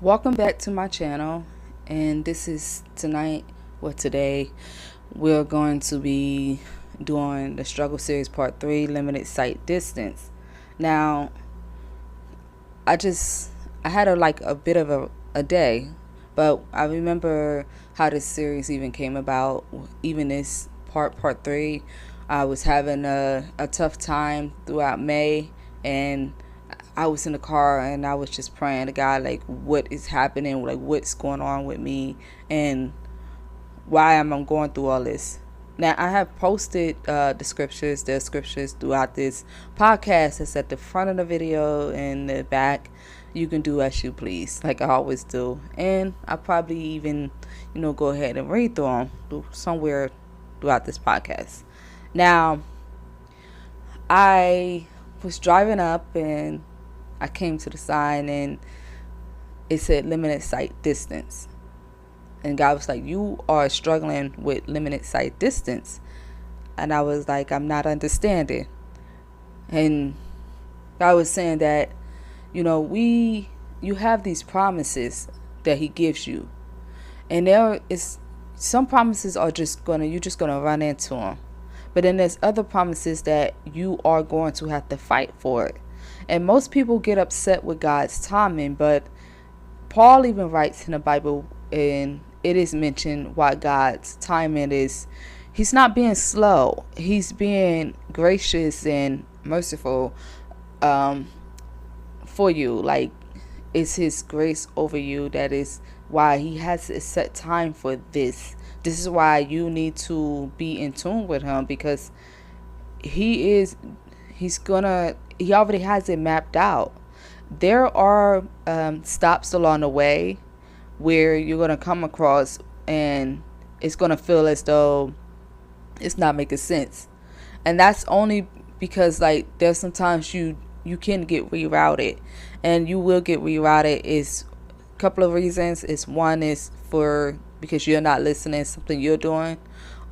Welcome back to my channel, and this is today we're going to be doing the struggle series part 3, limited sight distance. Now I had a bit of a day, but I remember how this series even came about. Even this part 3, I was having a tough time throughout May, and I was in the car and I was just praying to God, like, what is happening, like what's going on with me, and why am I going through all this. Now, I have posted the scriptures throughout this podcast. It's at the front of the video and the back. You can do as you please, like I always do. And I'll probably even, go ahead and read through them somewhere throughout this podcast. Now, I was driving up and I came to the sign and it said limited sight distance. And God was like, you are struggling with limited sight distance. And I was like, I'm not understanding. And God was saying that, you have these promises that He gives you. And there is some promises you're just gonna run into them. But then there's other promises that you are going to have to fight for it. And most people get upset with God's timing, but Paul even writes in the Bible, and it is mentioned why God's timing is, He's not being slow. He's being gracious and merciful for you. Like, it's His grace over you that is why He has a set time for this. This is why you need to be in tune with Him, because He already has it mapped out. There are stops along the way where you're going to come across and it's going to feel as though it's not making sense. And that's only because, like, there's sometimes you can get rerouted, and you will get rerouted. Is a couple of reasons. One is because you're not listening to something you're doing,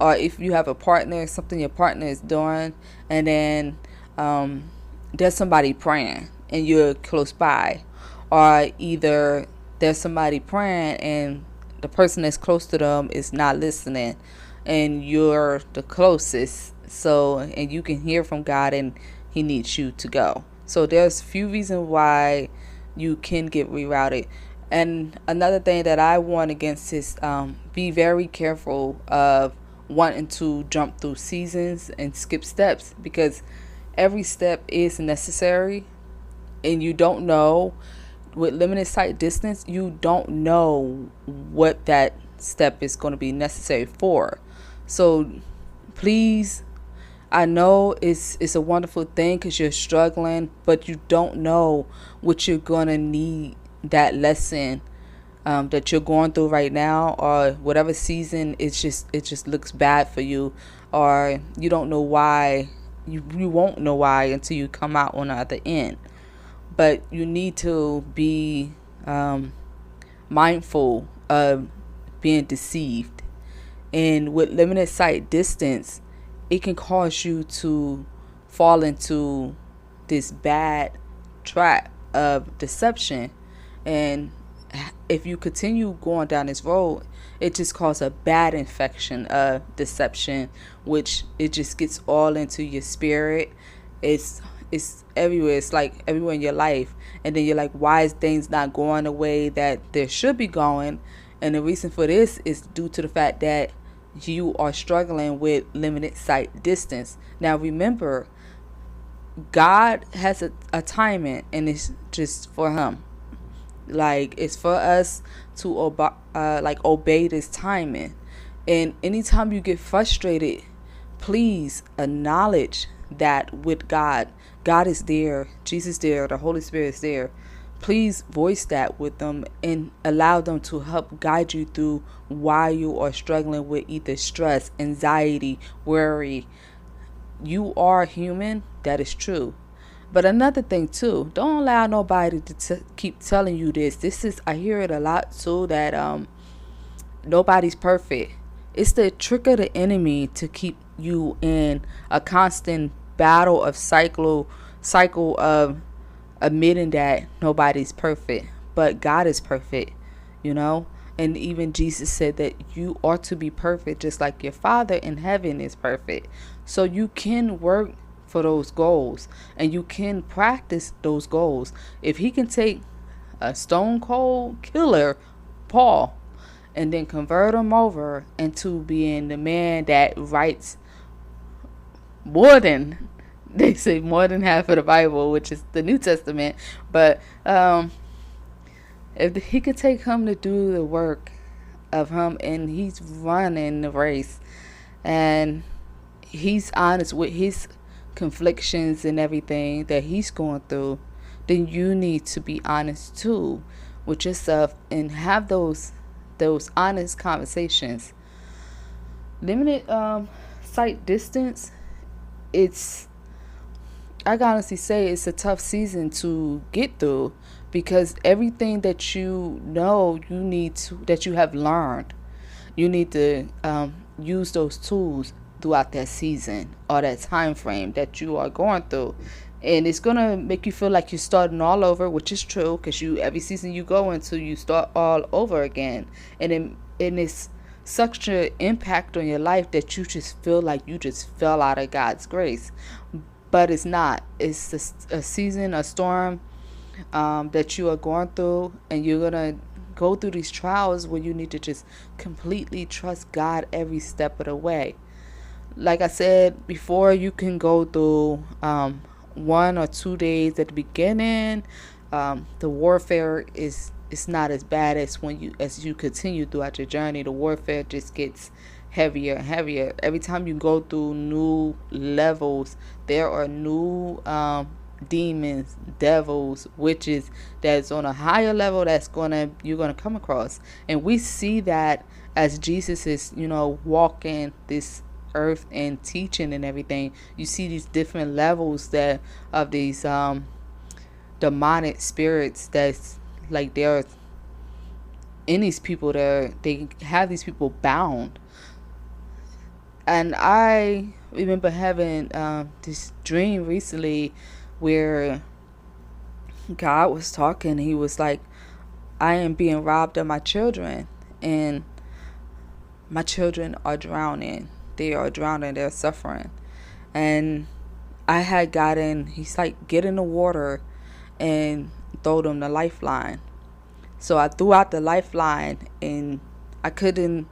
or if you have a partner, something your partner is doing, and then there's somebody praying and you're close by, or either there's somebody praying and the person that's close to them is not listening and you're the closest, and you can hear from God and He needs you to go. So there's few reasons why you can get rerouted. And another thing that I warn against is be very careful of wanting to jump through seasons and skip steps, because every step is necessary, and you don't know. With limited sight distance, you don't know what that step is going to be necessary for. So please, I know it's a wonderful thing because you're struggling, but you don't know what you're going to need, that lesson that you're going through right now, or whatever season it just looks bad for you, or you don't know why. You won't know why until you come out on the other end. But you need to be mindful of being deceived. And with limited sight distance, it can cause you to fall into this bad trap of deception. And if you continue going down this road, it just causes a bad infection of deception, which it just gets all into your spirit. It's everywhere. It's like everywhere in your life. And then you're like, why is things not going the way that they should be going? And the reason for this is due to the fact that you are struggling with limited sight distance. Now remember, God has a timing, and it's just for Him. Like, it's for us to obey this timing. And anytime you get frustrated, please acknowledge that with God is there, Jesus is there, the Holy Spirit is there. Please voice that with them and allow them to help guide you through why you are struggling with either stress, anxiety, worry. You are human, that is true. But another thing too, don't allow nobody to keep telling you this. I hear it a lot too, that nobody's perfect. It's the trick of the enemy to keep you in a constant battle of cycle of admitting that nobody's perfect. but God is perfect, you know? And even Jesus said that you ought to be perfect just like your Father in heaven is perfect. So you can work for those goals and you can practice those goals. If he can take a stone cold killer, Paul, and then convert him over into being the man that writes more than, they say, more than half of the Bible, which is the New Testament. But if he could take him to do the work of him, and he's running the race, and he's honest with his conflictions and everything that he's going through, then you need to be honest too with yourself and have those honest conversations. Limited sight distance, it's, I can honestly say it's a tough season to get through, because everything that you know you need to, that you have learned, you need to use those tools throughout that season or that time frame that you are going through. And it's gonna make you feel like you're starting all over, which is true, because you, every season you go into, you start all over again. And it's such an impact on your life that you just feel like you just fell out of God's grace. But it's not. It's a season, a storm that you are going through, and you're gonna go through these trials where you need to just completely trust God every step of the way. Like I said before, you can go through 1 or 2 days at the beginning. The warfare is, it's not as bad as when you, as you continue throughout your journey. The warfare just gets heavier and heavier every time you go through new levels. There are new demons, devils, witches that's on a higher level that's gonna, you're gonna come across. And we see that as Jesus is, walking this earth and teaching and everything. You see these different levels that of these demonic spirits that's like they're in these people, they have these people bound. And I remember having this dream recently where God was talking. He was like, I am being robbed of my children, and my children are drowning. They are drowning. They're suffering. And I had gotten, he's like, get in the water and throw them the lifeline. So I threw out the lifeline, and I couldn't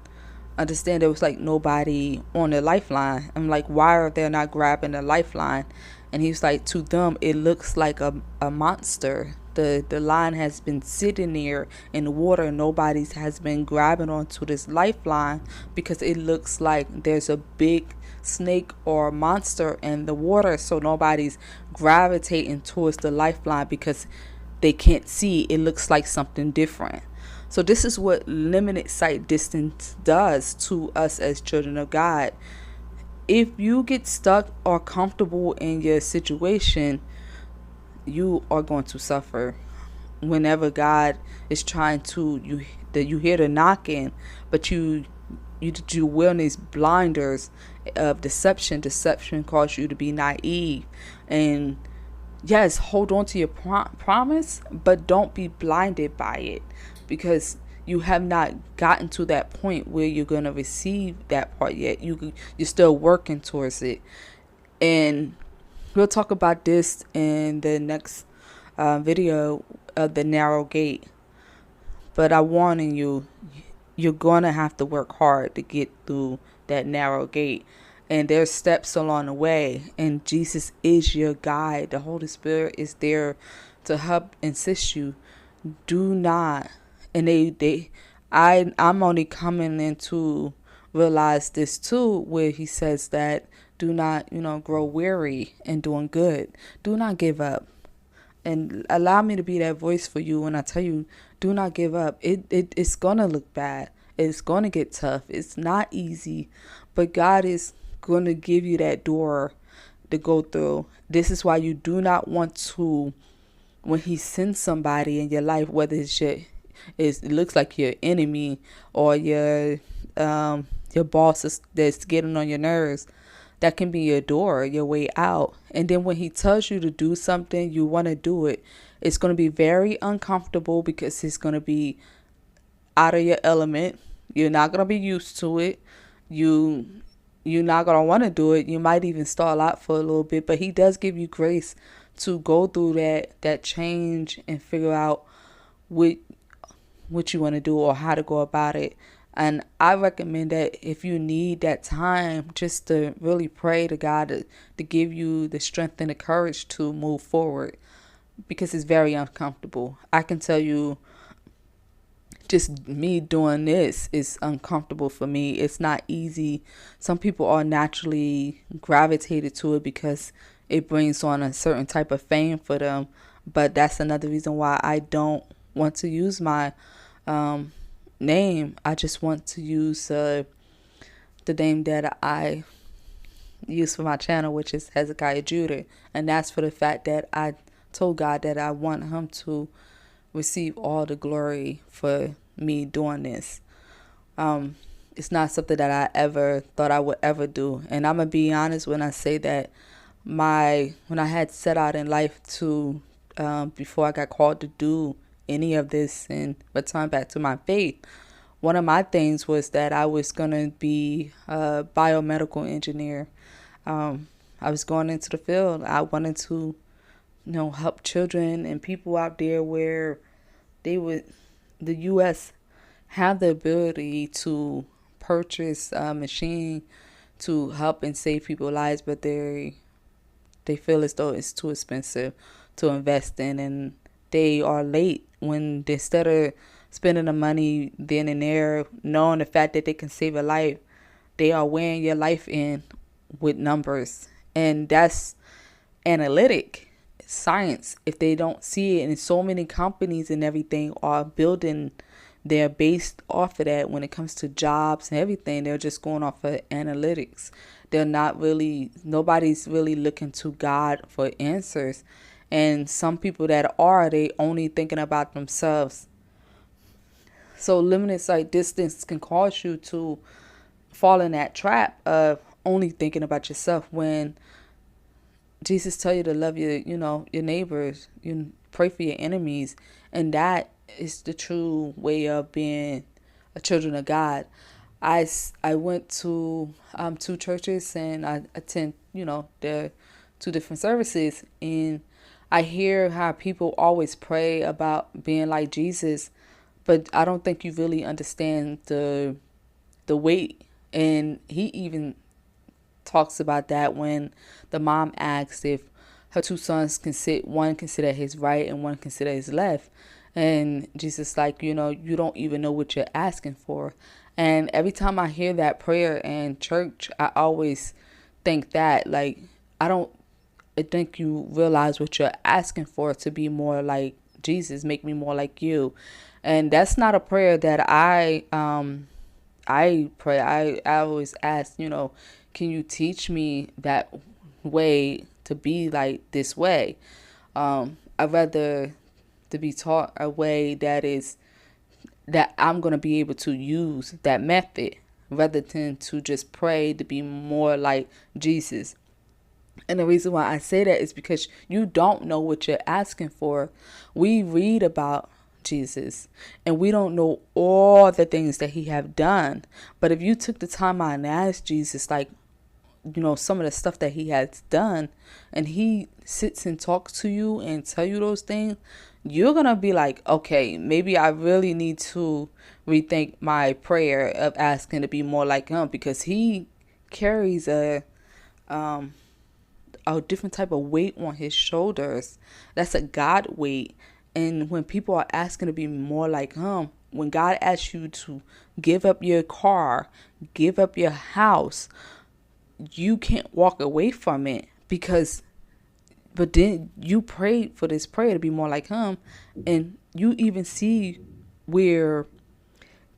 understand. There was like nobody on the lifeline. I'm like, why are they not grabbing the lifeline? And he was like, to them it looks like a monster. The line has been sitting there in the water, and nobody has been grabbing onto this lifeline because it looks like there's a big snake or monster in the water. So nobody's gravitating towards the lifeline because they can't see. It looks like something different. So this is what limited sight distance does to us as children of God. If you get stuck or comfortable in your situation, you are going to suffer. Whenever God is trying to, you hear the knocking, but you wear these blinders of deception. Deception causes you to be naive. And yes, hold on to your promise, but don't be blinded by it, because you have not gotten to that point where you're going to receive that part yet. You're still working towards it. And we'll talk about this in the next video of the narrow gate. But I'm warning you, you're going to have to work hard to get through that narrow gate. And there's steps along the way. And Jesus is your guide. The Holy Spirit is there to help assist you. Do not. And I'm only coming in to realize this too, where he says that do not, grow weary in doing good. Do not give up. And allow me to be that voice for you when I tell you, do not give up. It's going to look bad. It's going to get tough. It's not easy. But God is going to give you that door to go through. This is why you do not want to, when he sends somebody in your life, whether it looks like your enemy or your boss that's getting on your nerves, that can be your door, your way out. And then when he tells you to do something, you want to do it. It's going to be very uncomfortable because it's going to be out of your element. You're not going to be used to it. You you're not going to want to do it. You might even stall out for a little bit, but he does give you grace to go through that change and figure out what what you want to do or how to go about it. And I recommend that if you need that time, just to really pray to God to give you the strength and the courage to move forward, because it's very uncomfortable. I can tell you, just me doing this is uncomfortable for me. It's not easy. Some people are naturally gravitated to it because it brings on a certain type of fame for them. But that's another reason why I don't want to use my um, name. I just want to use the name that I use for my channel, which is Hezekiah Judah. And that's for the fact that I told God that I want him to receive all the glory for me doing this. It's not something that I ever thought I would ever do. And I'm going to be honest when I say that when I had set out in life to, before I got called to do any of this and return back to my faith, one of my things was that I was going to be a biomedical engineer. I was going into the field. I wanted to, help children and people out there where the U.S. have the ability to purchase a machine to help and save people's lives, but they feel as though it's too expensive to invest in, and they are late when instead of spending the money then and there, knowing the fact that they can save a life, they are weighing your life in with numbers, and that's analytic science. If they don't see it, and so many companies and everything are building, they're based off of that when it comes to jobs and everything. They're just going off of analytics. They're not really, nobody's really looking to God for answers. And some people that are, they only thinking about themselves. So limited sight distance can cause you to fall in that trap of only thinking about yourself, when Jesus tell you to love your neighbors, you pray for your enemies, and that is the true way of being a children of God. I went to two churches, and I attend the two different services, and I hear how people always pray about being like Jesus, but I don't think you really understand the weight. And he even talks about that when the mom asks if her two sons can sit, one can sit at his right and one can sit at his left. And Jesus like, you don't even know what you're asking for. And every time I hear that prayer in church, I always think that, like, I think you realize what you're asking for, to be more like Jesus, make me more like you. And that's not a prayer that I pray. I always ask, can you teach me that way to be like this way? I'd rather to be taught a way that I'm going to be able to use that method, rather than to just pray to be more like Jesus. And the reason why I say that is because you don't know what you're asking for. We read about Jesus and we don't know all the things that he have done. But if you took the time out and asked Jesus, like, some of the stuff that he has done, and he sits and talks to you and tell you those things, you're going to be like, okay, maybe I really need to rethink my prayer of asking to be more like him, because he carries a different type of weight on his shoulders. That's a God weight. And when people are asking to be more like him, when God asks you to give up your car, give up your house, you can't walk away from it, but then you prayed for this prayer to be more like him. And you even see where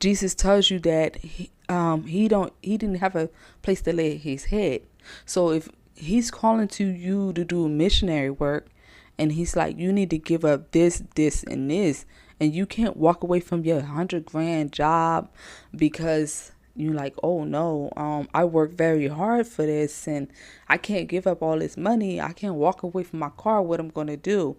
Jesus tells you that he didn't have a place to lay his head. So if he's calling to you to do missionary work, and he's like, you need to give up this, and this, and you can't walk away from your $100,000 job because you're like, oh no, I worked very hard for this, and I can't give up all this money. I can't walk away from my car. What I'm gonna do?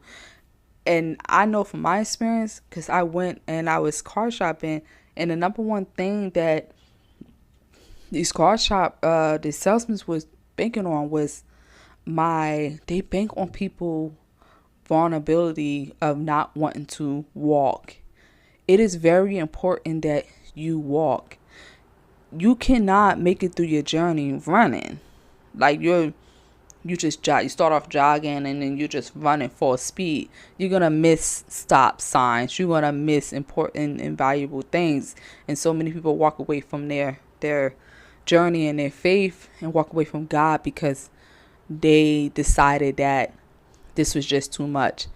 And I know from my experience, because I went and I was car shopping, and the number one thing that these the salesmen was banking on was they bank on people vulnerability of not wanting to walk. It is very important that you walk. You cannot make it through your journey running. Like you just jog. You start off jogging and then you're just running full speed. You're gonna miss stop signs. You're gonna miss important and valuable things. And so many people walk away from their journey and their faith and walk away from God because they decided that this was just too much.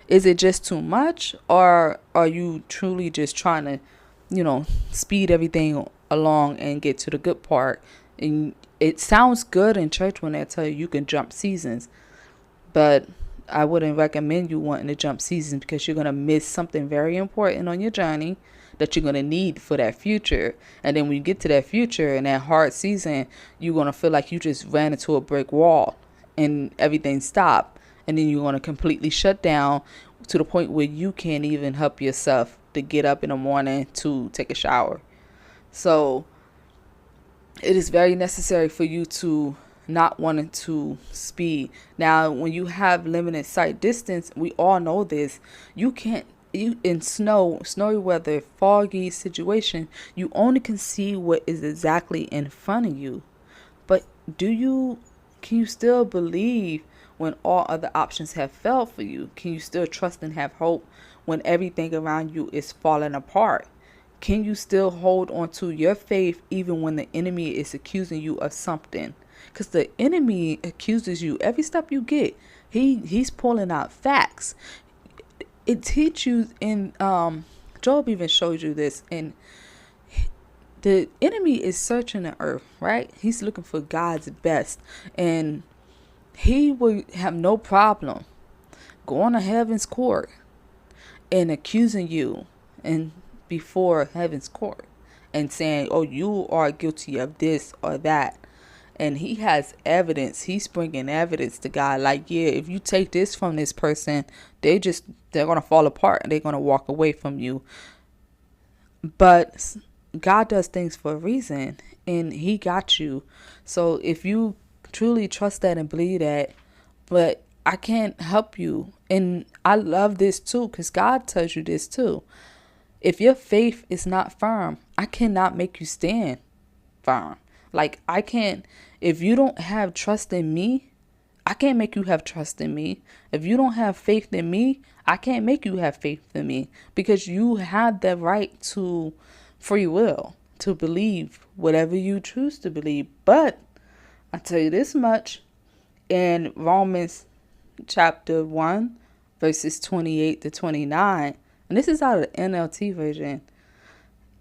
Is it just too much, or are you truly just trying to, speed everything along and get to the good part? And it sounds good in church when they tell you you can jump seasons, but I wouldn't recommend you wanting to jump seasons because you're going to miss something very important on your journey that you're going to need for that future. And then when you get to that future and that hard season, you're going to feel like you just ran into a brick wall and everything stopped. And then you're going to completely shut down to the point where you can't even help yourself to get up in the morning to take a shower. So it is very necessary for you to not wanting to speed. Now, when you have limited sight distance, we all know this. You in snowy weather, foggy situation, you only can see what is exactly in front of you. But can you still believe when all other options have failed for you? Can you still trust and have hope when everything around you is falling apart? Can you still hold on to your faith even when the enemy is accusing you of something? Because the enemy accuses you every step you get. He's pulling out facts. It teaches you in Job even shows you this, and the enemy is searching the earth, right? He's looking for God's best, and he will have no problem going to heaven's court and accusing you and before heaven's court and saying, oh, you are guilty of this or that. And he has evidence. He's bringing evidence to God. Like, yeah, if you take this from this person, they're going to fall apart and they're going to walk away from you. But God does things for a reason, and he got you. So if you truly trust that and believe that, but I can't help you. And I love this too, because God tells you this too. If your faith is not firm, I cannot make you stand firm. Like, if you don't have trust in me, I can't make you have trust in me. If you don't have faith in me, I can't make you have faith in me, because you have the right to free will to believe whatever you choose to believe. But I tell you this much, in Romans chapter 1, verses 28 to 29, and this is out of the NLT version.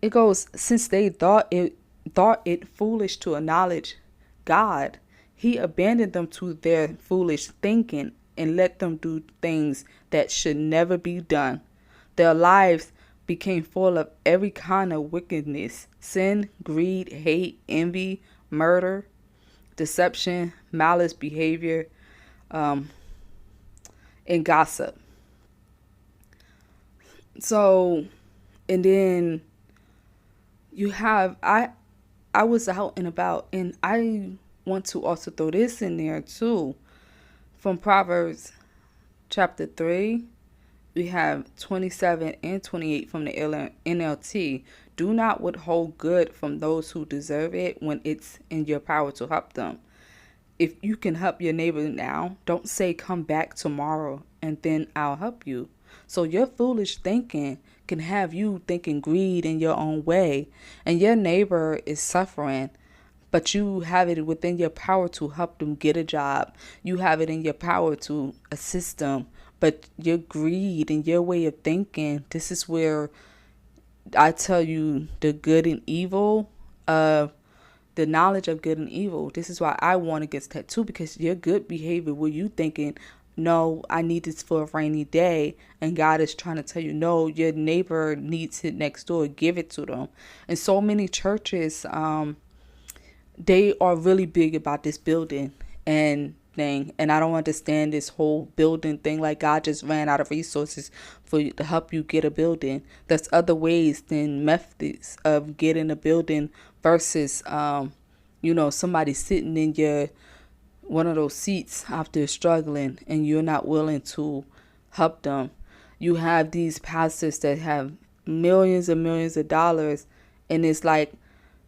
It goes, since they thought it foolish to acknowledge God, he abandoned them to their foolish thinking and let them do things that should never be done. Their lives became full of every kind of wickedness, sin, greed, hate, envy, murder, deception, malice behavior, and gossip. So, and then you have, I was out and about, and I want to also throw this in there too. From Proverbs chapter 3, we have 27 and 28 from the NLT. Do not withhold good from those who deserve it when it's in your power to help them. If you can help your neighbor now, don't say come back tomorrow and then I'll help you. So your foolish thinking can have you thinking greed in your own way, and your neighbor is suffering, but you have it within your power to help them get a job. You have it in your power to assist them, but your greed and your way of thinking, this is where I tell you the good and evil of the knowledge of good and evil. This is why I warn against that too, because your good behavior, where you thinking, no, I need this for a rainy day, and God is trying to tell you, no, your neighbor needs it next door, give it to them. And so many churches, they are really big about this building, and thing, and I don't understand this whole building thing. Like, God just ran out of resources for you to help you get a building. There's other ways than methods of getting a building versus somebody sitting in your one of those seats after struggling and you're not willing to help them. You have these pastors that have millions and millions of dollars, and it's like,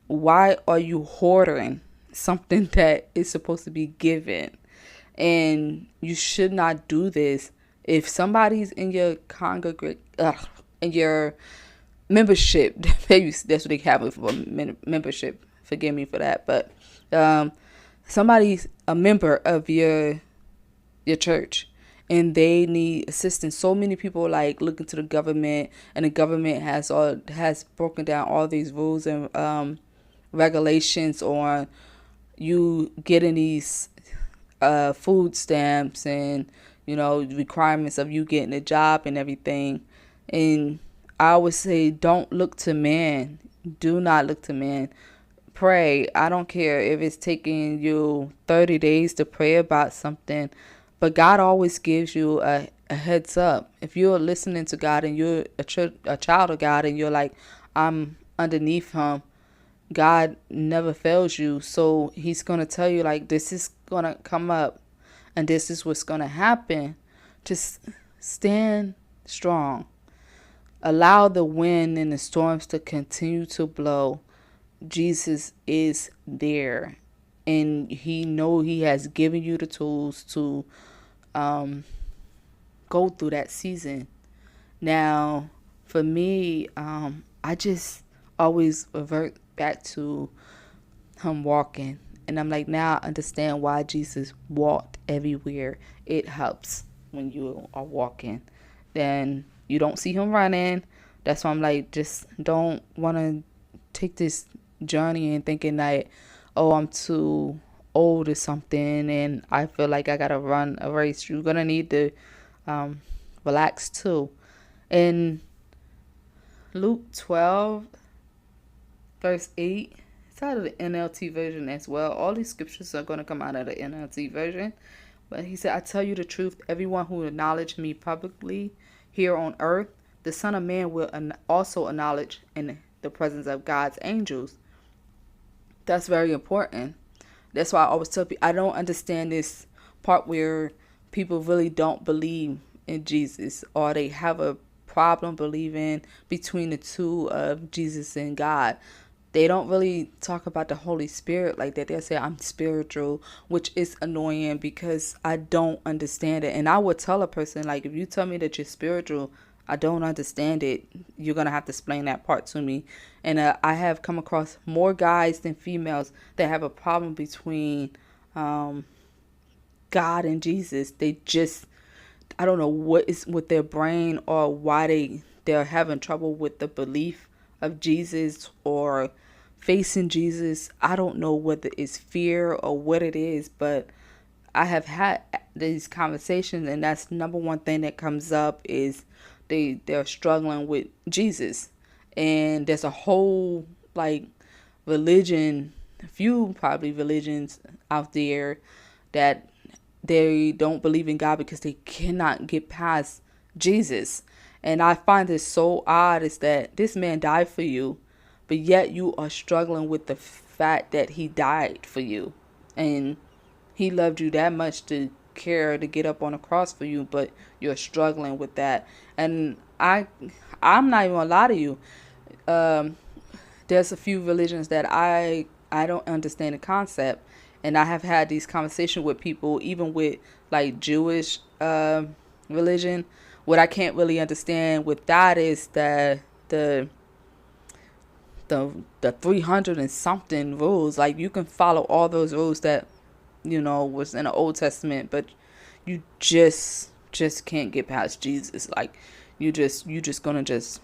why are you hoarding something that is supposed to be given? And you should not do this. If somebody's in your in your membership, that's what they have it for, membership. Forgive me for that, but somebody's a member of your church and they need assistance. So many people like looking to the government, and the government has broken down all these rules and regulations on you getting these food stamps and requirements of you getting a job and everything. And I would say, don't look to man. Do not look to man. Pray. I don't care if it's taking you 30 days to pray about something, but God always gives you a heads up. If you're listening to God and you're a child of God and you're like, I'm underneath him, God never fails you. So he's going to tell you, like, this is going to come up and this is what's going to happen. Just stand strong. Allow the wind and the storms to continue to blow. Jesus is there, and he has given you the tools to go through that season. Now, for me, I just always revert back to him walking, and I'm like, now I understand why Jesus walked everywhere. It helps when you are walking. Then you don't see him running. That's why I'm like, just don't want to take this journey and thinking that, oh, I'm too old or something and I feel like I gotta run a race. You're gonna need to relax too. In Luke 12 verse 8, it's out of the NLT version as well. All these scriptures are going to come out of the NLT version. But he said, I tell you the truth, everyone who acknowledges me publicly here on earth, the Son of Man will also acknowledge in the presence of God's angels. That's very important. That's why I always tell people, I don't understand this part where people really don't believe in Jesus, or they have a problem believing between the two of Jesus and God. They don't really talk about the Holy Spirit like that. They'll say, I'm spiritual, which is annoying because I don't understand it. And I would tell a person, like, if you tell me that you're spiritual, I don't understand it. You're going to have to explain that part to me. And I have come across more guys than females that have a problem between God and Jesus. They just, I don't know what is with their brain, or why they're having trouble with the belief of Jesus or facing Jesus. I don't know whether it's fear or what it is, but I have had these conversations, and that's number one thing that comes up is they're struggling with Jesus. And there's a whole like religion, a few probably religions out there that they don't believe in God because they cannot get past Jesus. And I find this so odd is that this man died for you, but yet you are struggling with the fact that he died for you. And he loved you that much to care to get up on a cross for you, but you're struggling with that. And I'm not even gonna lie to you. There's a few religions that I don't understand the concept, and I have had these conversations with people, even with like Jewish religion. What I can't really understand with that is the 300 and something rules. Like, you can follow all those rules that was in the Old Testament, but you just can't get past Jesus. Like, you just gonna just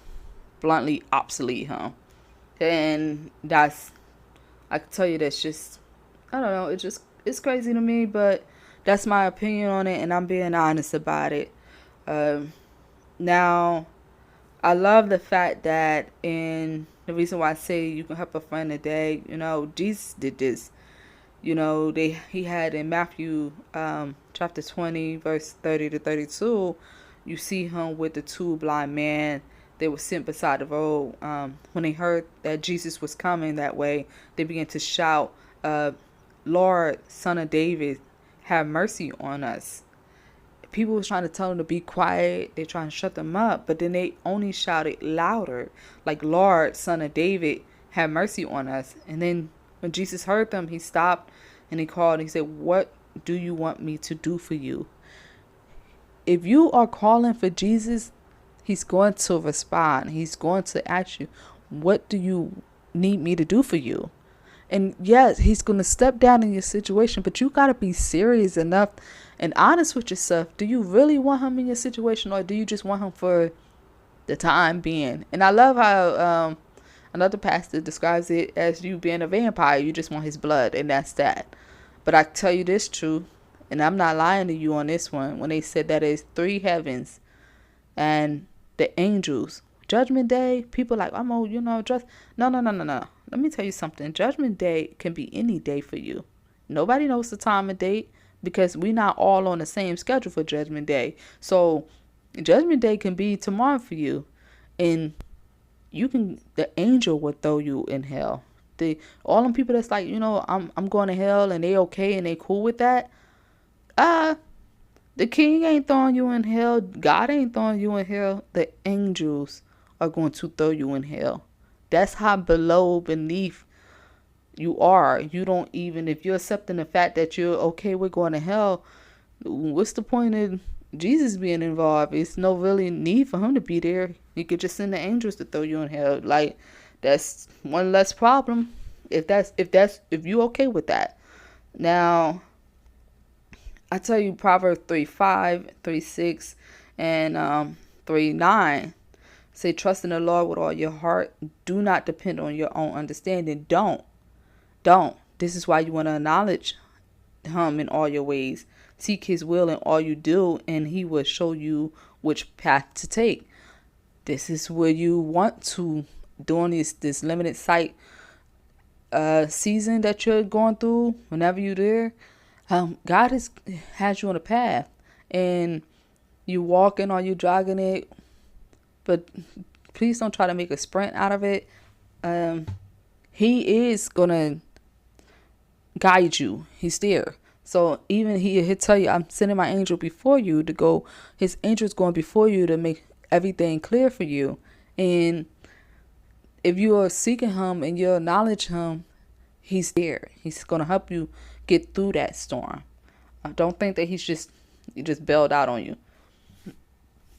bluntly obsolete him. And that's, I can tell you, that's just, I don't know, it's crazy to me, but that's my opinion on it, and I'm being honest about it. Now, I love the fact that, in the reason why I say you can help a friend today, Jesus did this. He had in Matthew chapter 20, verse 30 to 32, you see him with the two blind men. They were sent beside the road. When they heard that Jesus was coming that way, they began to shout, Lord, Son of David, have mercy on us. People was trying to tell them to be quiet. They trying to shut them up, but then they only shouted louder, like, Lord, Son of David, have mercy on us. And then when Jesus heard them, he stopped and he called and he said, what do you want me to do for you? If you are calling for Jesus, he's going to respond. He's going to ask you, what do you need me to do for you? And yes, he's going to step down in your situation, but you got to be serious enough and honest with yourself. Do you really want him in your situation, or do you just want him for the time being? And I love how another pastor describes it as you being a vampire. You just want his blood, and that's that. But I tell you this truth, and I'm not lying to you on this one, when they said that it's three heavens and the angels. Judgment Day, people like, just no. Let me tell you something. Judgment Day can be any day for you. Nobody knows the time and date because we're not all on the same schedule for Judgment Day. So Judgment Day can be tomorrow for you. And the angel will throw you in hell. All them people that's like, I'm going to hell and they okay and they cool with that. The king ain't throwing you in hell. God ain't throwing you in hell. The angels are going to throw you in hell. That's how beneath you are. You don't even, if you're accepting the fact that you're okay with going to hell, what's the point of Jesus being involved? It's no really need for him to be there. You could just send the angels to throw you in hell. Like, that's one less problem. If you okay with that. Now, I tell you, Proverbs 3:5, 3:6, and 3:9 say, trust in the Lord with all your heart. Do not depend on your own understanding. Don't. This is why you want to acknowledge him in all your ways. Seek his will in all you do, and he will show you which path to take. This is where you want to, during this limited sight season that you're going through, whenever you're there. God has you on a path, and you walking or you jogging it, but please don't try to make a sprint out of it. He is gonna guide you. He's there. So even he'll tell you, I'm sending my angel before you to go. His angel's going before you to make everything clear for you. And if you are seeking him and you acknowledge him, he's there. He's going to help you get through that storm. Don't think that he just bailed out on you.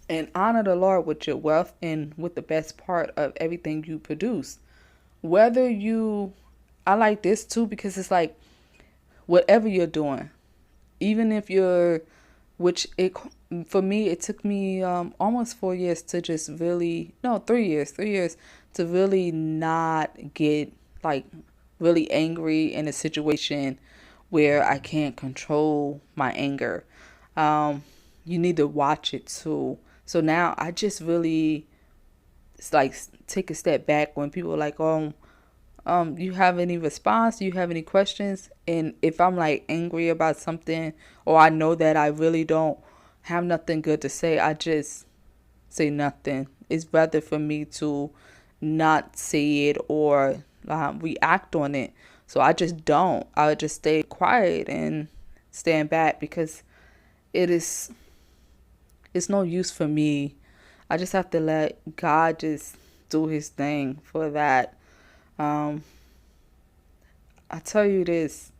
And honor the Lord with your wealth and with the best part of everything you produce. I like this too, because it's like, whatever you're doing, even if for me, it took me almost 4 years to just really, no, 3 years to really not get like really angry in a situation where I can't control my anger. You need to watch it too. So now I just really, it's like, take a step back when people are like, you have any response? Do you have any questions? And if I'm like angry about something, or I know that I really don't have nothing good to say, I just say nothing. It's better for me to not say it or react on it. So I just don't. I would just stay quiet and stand back, because it's no use for me. I just have to let God just do his thing for that. I tell you this,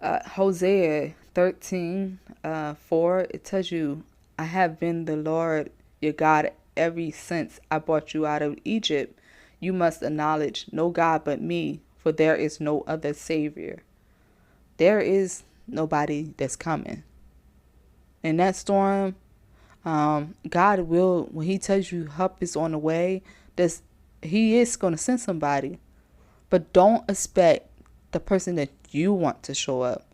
Hosea 13:4, it tells you, I have been the Lord your God ever since I brought you out of Egypt. You must acknowledge no God but me, for there is no other Savior. There is nobody that's coming. In that storm, God will, when he tells you help is on the way, he is going to send somebody. But don't expect the person that you want to show up.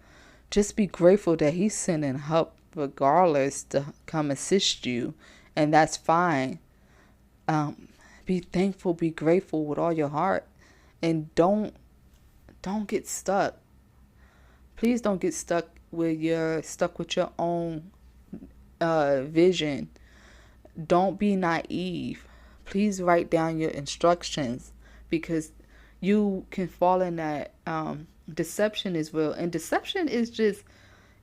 Just be grateful that he's sending help regardless to come assist you. And that's fine. Be thankful, be grateful with all your heart. And don't Don't get stuck. Please don't get stuck with your own vision. Don't be naive. Please write down your instructions, because you can fall in that deception is real. And deception is just,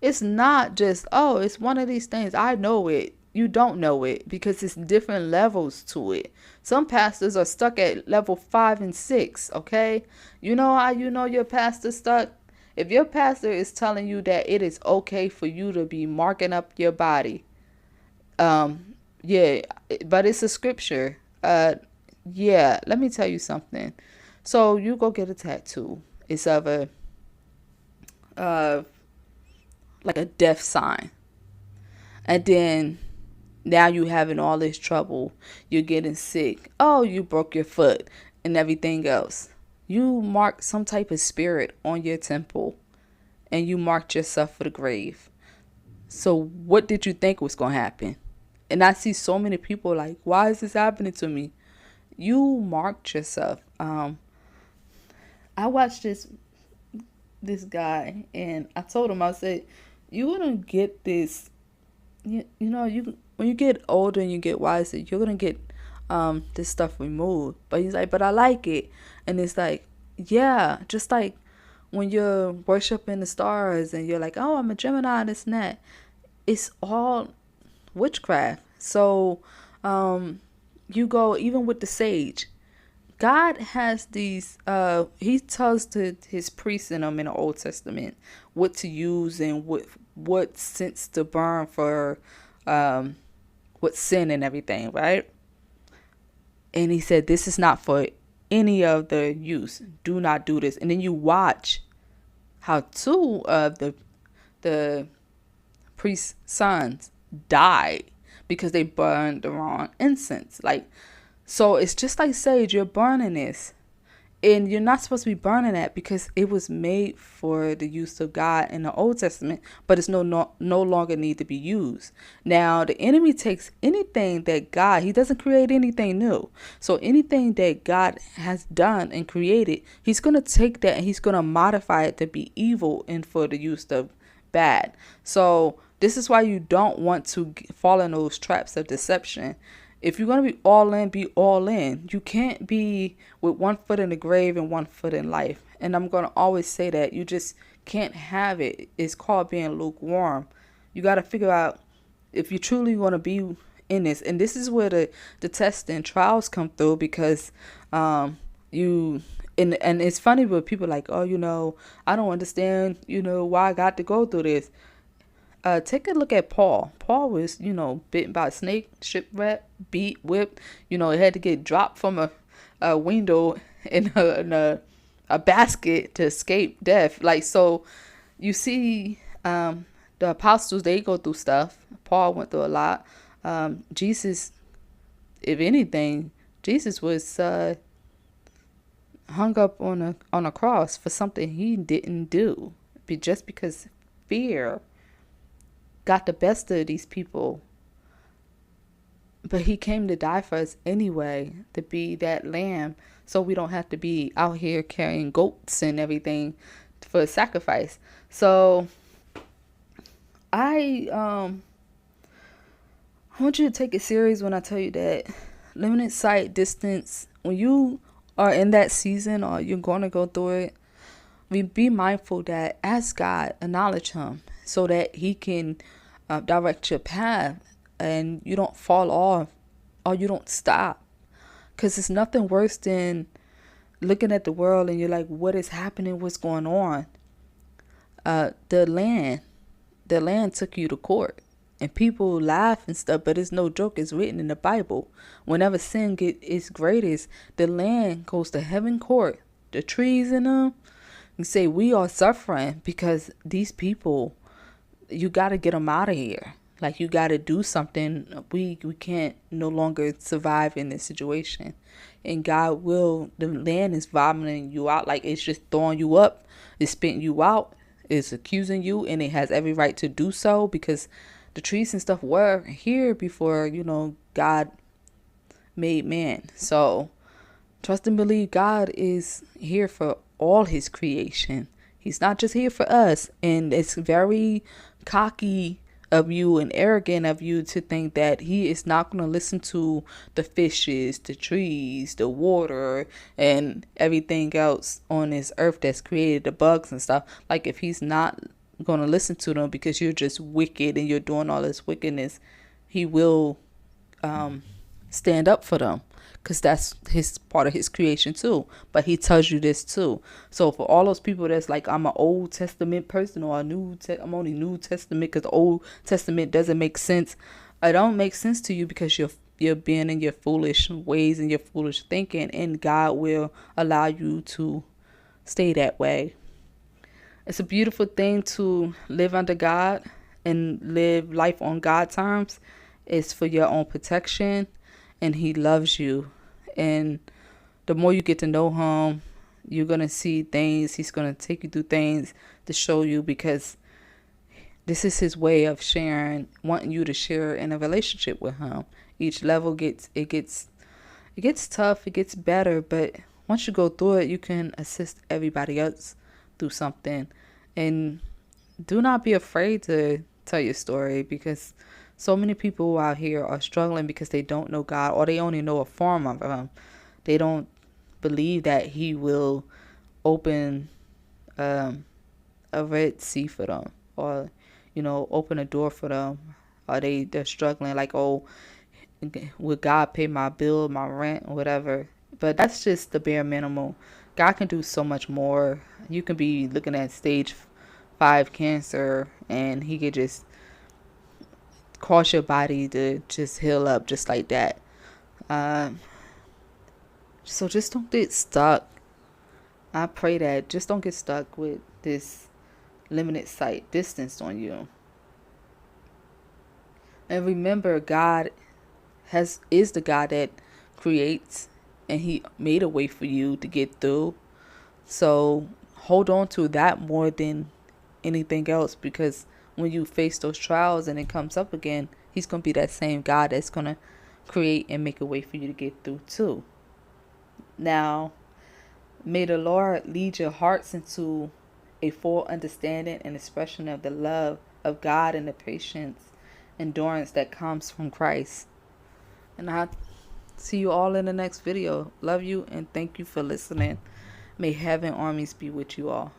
it's not just, oh, it's one of these things. I know it. You don't know it, because it's different levels to it. Some pastors are stuck at level 5 and 6, okay? You know how you know your pastor stuck? If your pastor is telling you that it is okay for you to be marking up your body, yeah, but it's a scripture. Yeah, let me tell you something. So you go get a tattoo. It's of a, uh, like a death sign. And then now you having all this trouble. You're getting sick. Oh, you broke your foot and everything else. You marked some type of spirit on your temple, and you marked yourself for the grave. So what did you think was going to happen? And I see so many people like, why is this happening to me? You marked yourself. I watched this guy, and I told him, I said, you're gonna get this. You know, you when you get older and you get wiser, you're gonna get this stuff removed. But he's like, but I like it, and it's like, yeah, just like when you're worshiping the stars and you're like, oh, I'm a Gemini, this and that. It's all witchcraft. So you go even with the sage. God has these, he tells to his priests in them in the Old Testament what to use and what scents to burn for what sin and everything, right? And he said, this is not for any of the use. Do not do this. And then you watch how two of the priest's sons died because they burned the wrong incense. Like, so it's just like sage, you're burning this. And you're not supposed to be burning that because it was made for the use of God in the Old Testament, but it's no longer need to be used. Now, the enemy takes anything that God, he doesn't create anything new. So anything that God has done and created, he's going to take that and he's going to modify it to be evil and for the use of bad. So this is why you don't want to fall in those traps of deception. If you're going to be all in, be all in. You can't be with one foot in the grave and one foot in life. And I'm going to always say that. You just can't have it. It's called being lukewarm. You got to figure out if you truly want to be in this. And this is where the tests and trials come through, because you... And it's funny when people are like, oh, you know, I don't understand, you know, why I got to go through this. Take a look at Paul. Paul was, you know, bitten by a snake, shipwrecked, beat, whipped. You know, it had to get dropped from a window in a basket to escape death. Like, so you see the apostles, they go through stuff. Paul went through a lot. Jesus, if anything, Jesus was hung up on a cross for something he didn't do. Just because fear got the best of these people. But he came to die for us anyway, to be that lamb, so we don't have to be out here carrying goats and everything for a sacrifice. So I want you to take it serious when I tell you that limited sight, distance, when you are in that season or you're going to go through it, we be mindful that ask God, acknowledge him so that he can direct your path and you don't fall off or you don't stop. Because it's nothing worse than looking at the world and you're like, what is happening? What's going on? The land took you to court. And people laugh and stuff, but it's no joke. It's written in the Bible. Whenever sin get its greatest, the land goes to heaven court. The trees in them, you say, we are suffering because these people, you got to get them out of here. Like, you got to do something. We can't no longer survive in this situation. And God will, the land is vomiting you out. Like, it's just throwing you up. It's spitting you out. It's accusing you. And it has every right to do so because the trees and stuff were here before, you know, God made man. So Trust and believe God is here for all his creation. He's not just here for us. And it's very cocky of you and arrogant of you to think that he is not going to listen to the fishes, the trees, the water, and everything else on this earth that's created, the bugs and stuff. Like, if he's not going to listen to them because you're just wicked and you're doing all this wickedness, he will stand up for them, because that's his part of his creation too. But he tells you this too. So for all those people that's like, I'm an Old Testament person, or I'm only New Testament because the Old Testament doesn't make sense. It don't make sense to you because you're being in your foolish ways and your foolish thinking, and God will allow you to stay that way. It's a beautiful thing to live under God and live life on God terms. It's for your own protection, and he loves you. And the more you get to know him, you're going to see things. He's going to take you through things to show you, because this is his way of sharing, wanting you to share in a relationship with him. Each level gets tough, it gets better, but once you go through it, you can assist everybody else through something. And do not be afraid to tell your story, because so many people out here are struggling because they don't know God, or they only know a form of him. They don't believe that he will open a Red Sea for them, or open a door for them. Or they're struggling like, oh, would God pay my bill, my rent, or whatever. But that's just the bare minimum. God can do so much more. You can be looking at stage 5 cancer, and he could just cause your body to just heal up just like that. So just don't get stuck. I pray that just don't get stuck with this limited sight distance on you. And remember, God is the God that creates, and he made a way for you to get through. So hold on to that more than anything else, because when you face those trials and it comes up again, he's going to be that same God that's going to create and make a way for you to get through too. Now, may the Lord lead your hearts into a full understanding and expression of the love of God and the patience, endurance that comes from Christ. And I see you all in the next video. Love you and thank you for listening. May heaven armies be with you all.